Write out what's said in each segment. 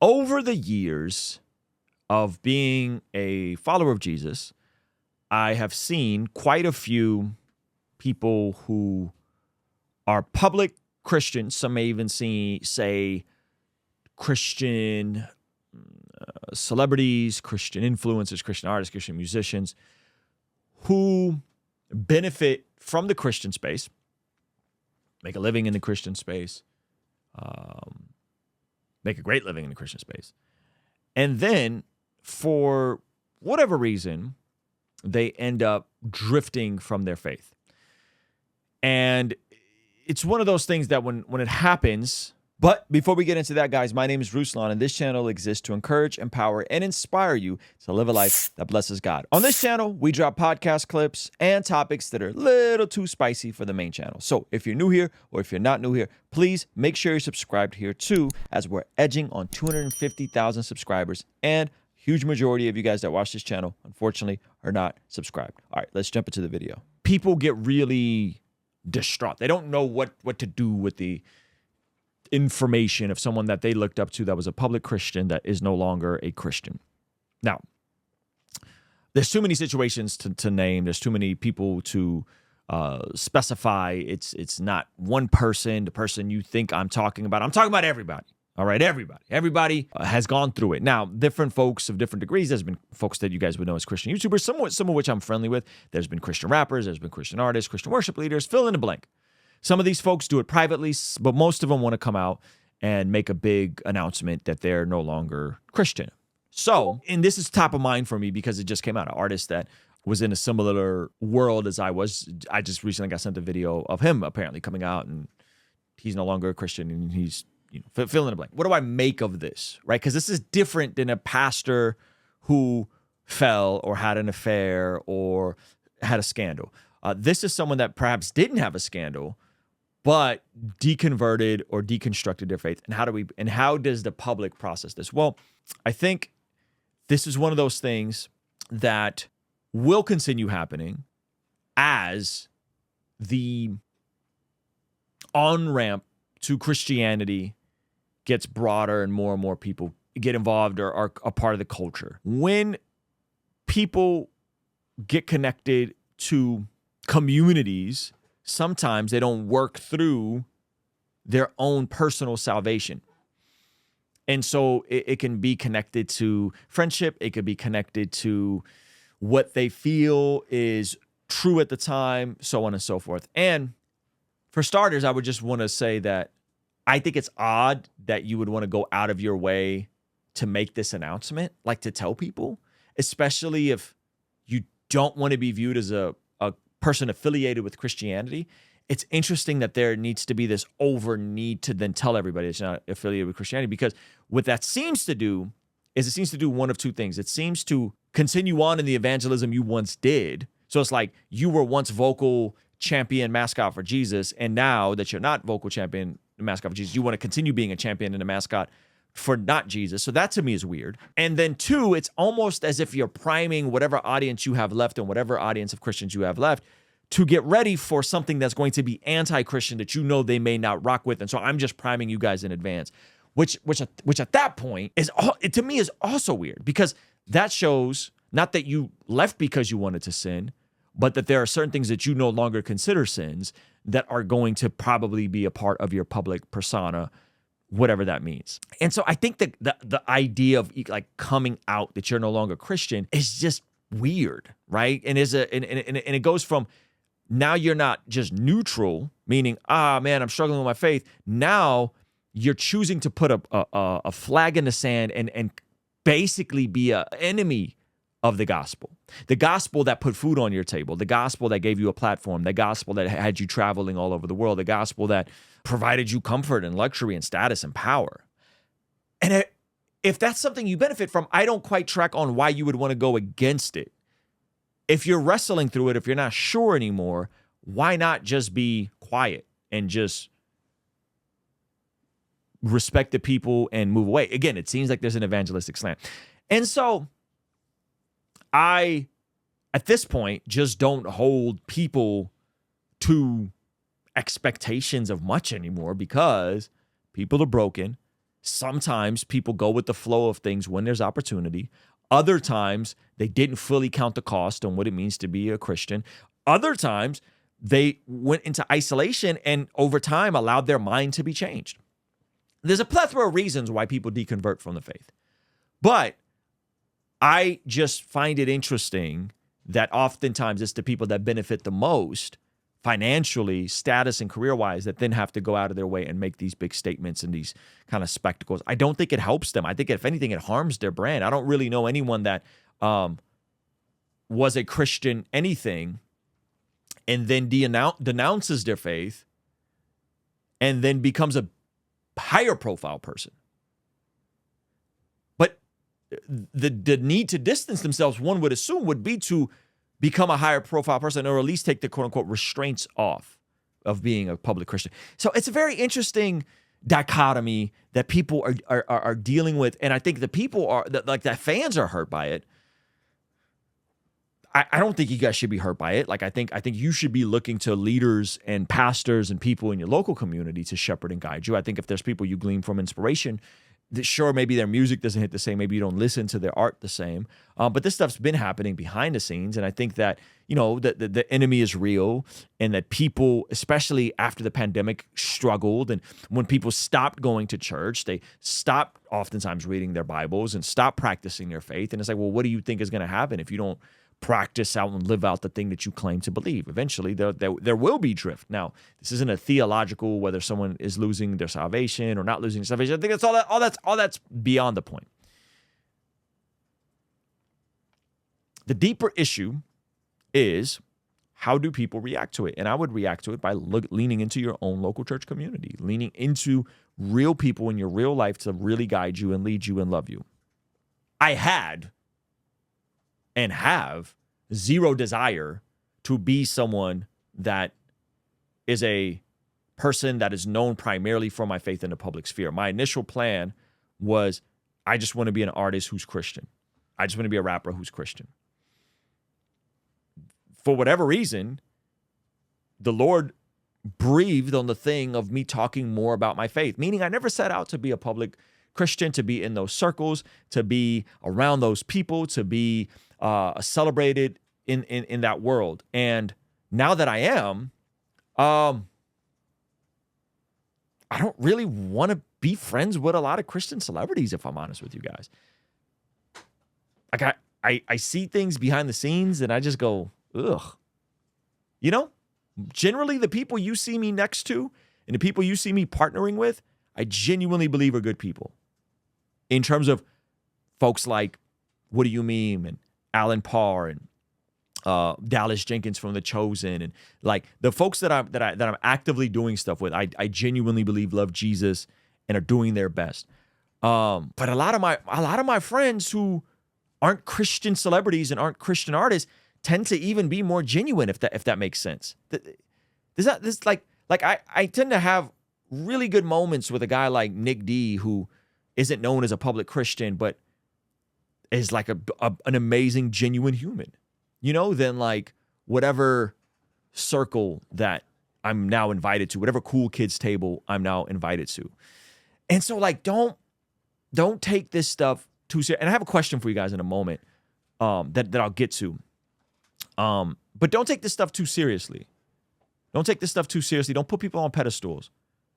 Over the years of being a follower of Jesus, I have seen quite a few people who are public Christians. Some may even say Christian celebrities, Christian influencers, Christian artists, Christian musicians who benefit from the Christian space, make a living in the Christian space, make a great living in the Christian space. And then for whatever reason, they end up drifting from their faith. And it's one of those things that when it happens. But before we get into that, guys, my name is Ruslan, and this channel exists to encourage, empower, and inspire you to live a life that blesses God. On this channel, we drop podcast clips and topics that are a little too spicy for the main channel. So if you're new here or if you're not new here, please make sure you're subscribed here too, as we're edging on 250,000 subscribers, and huge majority of you guys that watch this channel, unfortunately, are not subscribed. All right, let's jump into the video. People get really distraught. They don't know what to do with the information of someone that they looked up to that was a public Christian that is no longer a Christian. Now, there's too many situations to name. There's too many people to specify. It's not one person, the person you think I'm talking about. I'm talking about everybody. All right, everybody. Everybody has gone through it. Now, different folks of different degrees. There's been folks that you guys would know as Christian YouTubers, some of which I'm friendly with. There's been Christian rappers. There's been Christian artists, Christian worship leaders, fill in the blank. Some of these folks do it privately, but most of them want to come out and make a big announcement that they're no longer Christian. So, and this is top of mind for me because it just came out. An artist that was in a similar world as I was. I just recently got sent a video of him apparently coming out, and he's no longer a Christian, and he's, fill in the blank. What do I make of this, right? Because this is different than a pastor who fell or had an affair or had a scandal. This is someone that perhaps didn't have a scandal, but deconverted or deconstructed their faith. And how does the public process this? Well, I think this is one of those things that will continue happening as the on-ramp to Christianity gets broader and more people get involved or are a part of the culture. When people get connected to communities, sometimes they don't work through their own personal salvation. And so it can be connected to friendship. It could be connected to what they feel is true at the time, so on and so forth. And for starters, I would just want to say that I think it's odd that you would want to go out of your way to make this announcement, like to tell people, especially if you don't want to be viewed as a person affiliated with Christianity. It's interesting that there needs to be this over need to then tell everybody it's not affiliated with Christianity, because what that seems to do is it seems to do one of two things. It seems to continue on in the evangelism you once did. So it's like you were once vocal champion mascot for Jesus, and now that you're not vocal champion mascot for Jesus, you want to continue being a champion and a mascot for not Jesus. So that to me is weird. And then two, it's almost as if you're priming whatever audience you have left and whatever audience of Christians you have left to get ready for something that's going to be anti-Christian that you know they may not rock with. And so I'm just priming you guys in advance, which at that point is, to me, is also weird, because that shows not that you left because you wanted to sin, but that there are certain things that you no longer consider sins that are going to probably be a part of your public persona, whatever that means. And so I think that the idea of like coming out that you're no longer Christian is just weird, right? And it goes from, now you're not just neutral, meaning, man, I'm struggling with my faith. Now you're choosing to put a flag in the sand and basically be an enemy of the gospel that put food on your table, the gospel that gave you a platform, the gospel that had you traveling all over the world, the gospel that provided you comfort and luxury and status and power. And if that's something you benefit from, I don't quite track on why you would want to go against it. If you're wrestling through it, if you're not sure anymore, why not just be quiet and just respect the people and move away? Again, it seems like there's an evangelistic slant. And so I, at this point, just don't hold people to expectations of much anymore, because people are broken. Sometimes people go with the flow of things when there's opportunity. Other times they didn't fully count the cost on what it means to be a Christian. Other times they went into isolation and over time allowed their mind to be changed. There's a plethora of reasons why people deconvert from the faith. But I just find it interesting that oftentimes it's the people that benefit the most financially, status, and career-wise that then have to go out of their way and make these big statements and these kind of spectacles. I don't think it helps them. I think if anything, it harms their brand. I don't really know anyone that was a Christian anything and then denounces their faith and then becomes a higher profile person. But the need to distance themselves, one would assume, would be to become a higher profile person or at least take the quote unquote restraints off of being a public Christian. So it's a very interesting dichotomy that people are dealing with. And I think the people are like that fans are hurt by it. I don't think you guys should be hurt by it. Like I think you should be looking to leaders and pastors and people in your local community to shepherd and guide you. I think if there's people you glean from inspiration, that sure, maybe their music doesn't hit the same, maybe you don't listen to their art the same. But this stuff's been happening behind the scenes, and I think that the enemy is real, and that people, especially after the pandemic, struggled, and when people stopped going to church, they stopped oftentimes reading their Bibles and stopped practicing their faith. And it's like, well, what do you think is going to happen if you don't practice out and live out the thing that you claim to believe? Eventually, there will be drift. Now, this isn't a theological whether someone is losing their salvation or not losing their salvation. I think that's all that's beyond the point. The deeper issue is how do people react to it? And I would react to it by leaning into your own local church community, leaning into real people in your real life to really guide you and lead you and love you. I had and have zero desire to be someone that is a person that is known primarily for my faith in the public sphere. My initial plan was I just want to be an artist who's Christian. I just want to be a rapper who's Christian. For whatever reason, the Lord breathed on the thing of me talking more about my faith, meaning I never set out to be a public Christian, to be in those circles, to be around those people, to be celebrated in that world. And now that I am, I don't really want to be friends with a lot of Christian celebrities, if I'm honest with you guys. Like I see things behind the scenes and I just go, ugh. Generally the people you see me next to and the people you see me partnering with, I genuinely believe are good people. In terms of folks like What Do You Meme and Alan Parr and Dallas Jenkins from The Chosen, and like the folks that I'm actively doing stuff with, I genuinely believe love Jesus and are doing their best. But a lot of my friends who aren't Christian celebrities and aren't Christian artists tend to even be more genuine, if that makes sense. I tend to have really good moments with a guy like Nick D, who isn't known as a public Christian, but is like an amazing, genuine human, than like whatever circle that I'm now invited to, whatever cool kids table I'm now invited to. And so like, don't take this stuff too serious. And I have a question for you guys in a moment that I'll get to. But don't take this stuff too seriously. Don't take this stuff too seriously. Don't put people on pedestals.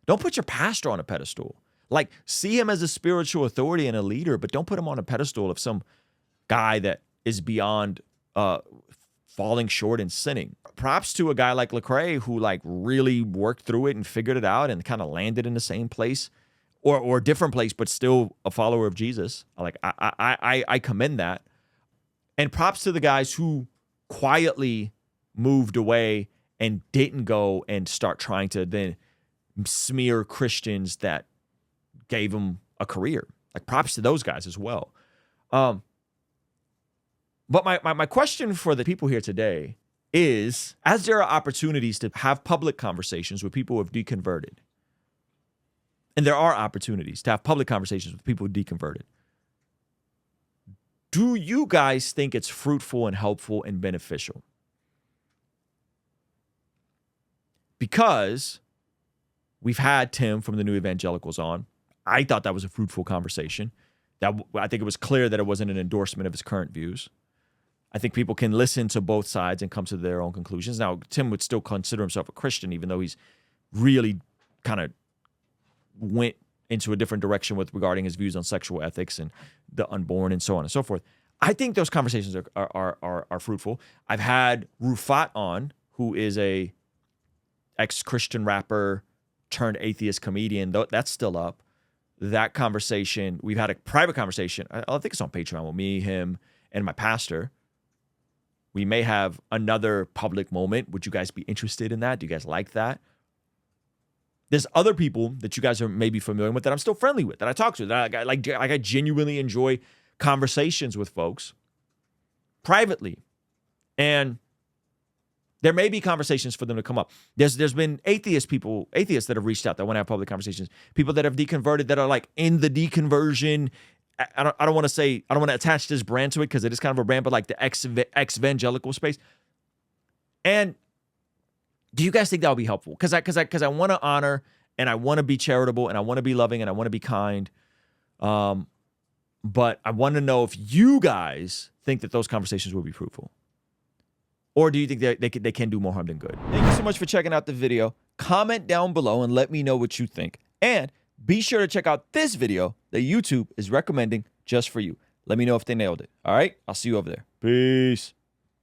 Don't put your pastor on a pedestal. Like, see him as a spiritual authority and a leader, but don't put him on a pedestal of some guy that is beyond falling short and sinning. Props to a guy like Lecrae who like really worked through it and figured it out and kind of landed in the same place or a different place, but still a follower of Jesus. Like I commend that. And props to the guys who quietly moved away and didn't go and start trying to then smear Christians that gave them a career. Like props to those guys as well. But my question for the people here today is, as there are opportunities to have public conversations with people who have deconverted, and there are opportunities to have public conversations with people who deconverted, do you guys think it's fruitful and helpful and beneficial? Because we've had Tim from the New Evangelicals on. I thought that was a fruitful conversation. I think it was clear that it wasn't an endorsement of his current views. I think people can listen to both sides and come to their own conclusions. Now, Tim would still consider himself a Christian, even though he's really kind of went into a different direction with regarding his views on sexual ethics and the unborn and so on and so forth. I think those conversations are fruitful. I've had Rufat on, who is a ex-Christian rapper turned atheist comedian. That's still up. That conversation, we've had a private conversation. I think it's on Patreon with me, him, and my pastor. We may have another public moment. Would you guys be interested in that? Do you guys like that? There's other people that you guys are maybe familiar with that I'm still friendly with, that I talk to, that I genuinely enjoy conversations with folks privately. And there may be conversations for them to come up. There's been atheists that have reached out that want to have public conversations. People that have deconverted, that are like in the deconversion. I don't want to attach this brand to it because it is kind of a brand, but like the ex-evangelical space. And do you guys think that would be helpful? Because I want to honor, and I want to be charitable, and I want to be loving, and I want to be kind. But I want to know if you guys think that those conversations will be fruitful. Or do you think they can do more harm than good? Thank you so much for checking out the video. Comment down below and let me know what you think. And be sure to check out this video that YouTube is recommending just for you. Let me know if they nailed it. All right? I'll see you over there. Peace.